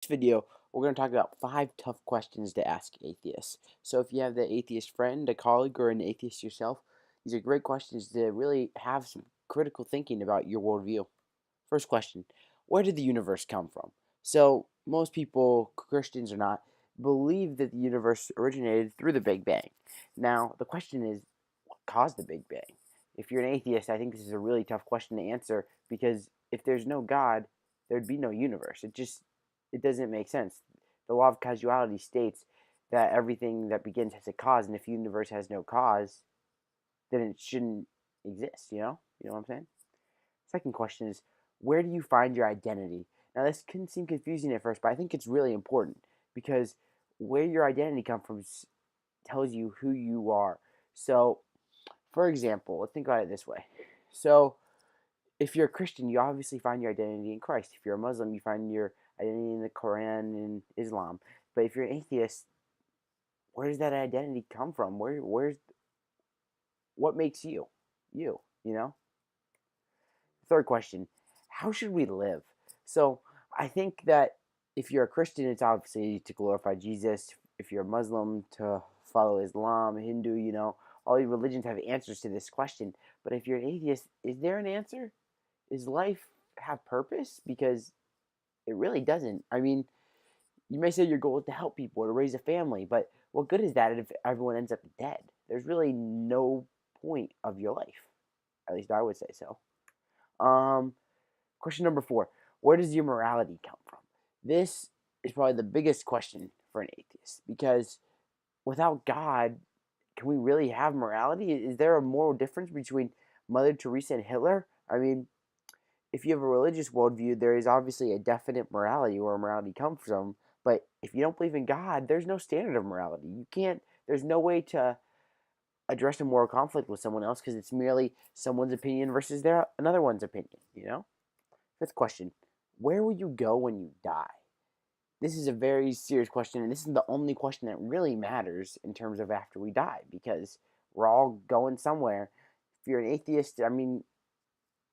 This video, we're going to talk about 5 tough questions to ask atheists. So if you have the atheist friend, a colleague, or an atheist yourself, these are great questions to really have some critical thinking about your worldview. First question, where did the universe come from? So most people, Christians or not, believe that the universe originated through the Big Bang. Now, the question is, what caused the Big Bang? If you're an atheist, I think this is a really tough question to answer because if there's no God, there'd be no universe. It doesn't make sense. The law of causality states that everything that begins has a cause, and if the universe has no cause, then it shouldn't exist, you know? You know what I'm saying? Second question is, where do you find your identity? Now, this can seem confusing at first, but I think it's really important because where your identity comes from tells you who you are. So, for example, let's think about it this way. So, if you're a Christian, you obviously find your identity in Christ. If you're a Muslim, you find your identity in the Quran and Islam. But if you're an atheist, where does that identity come from? Where's what makes you you? You know. Third question: how should we live? So I think that if you're a Christian, it's obviously to glorify Jesus. If you're a Muslim, to follow Islam, Hindu, all these religions have answers to this question. But if you're an atheist, is there an answer? Is life have purpose? Because it really doesn't. I mean, you may say your goal is to help people or to raise a family, but what good is that if everyone ends up dead? There's really no point of your life. At least I would say so. Um, Question number 4: where does your morality come from? This is probably the biggest question for an atheist because without God, can we really have morality? Is there a moral difference between Mother Teresa and Hitler? I mean, if you have a religious worldview, there is obviously a definite morality where morality comes from. But if you don't believe in God, there's no standard of morality. You can't. There's no way to address a moral conflict with someone else because it's merely someone's opinion versus their another one's opinion. You know. Fifth question: where will you go when you die? This is a very serious question, and this is the only question that really matters in terms of after we die because we're all going somewhere. If you're an atheist, I mean,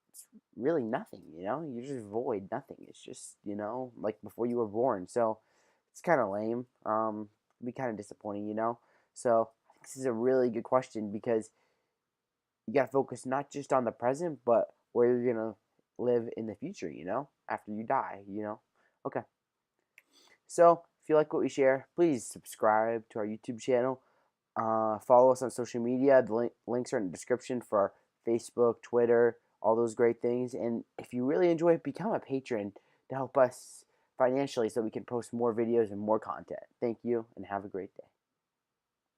it's really nothing, You're just void, nothing. It's just, like before you were born. So it's kind of lame. Be kind of disappointing. So I think this is a really good question because you got to focus not just on the present, but where you're going to live in the future, after you die. Okay. So if you like what we share, please subscribe to our YouTube channel. Follow us on social media. The links are in the description for our Facebook, Twitter, all those great things. And if you really enjoy it, become a patron to help us financially so we can post more videos and more content. Thank you and have a great day.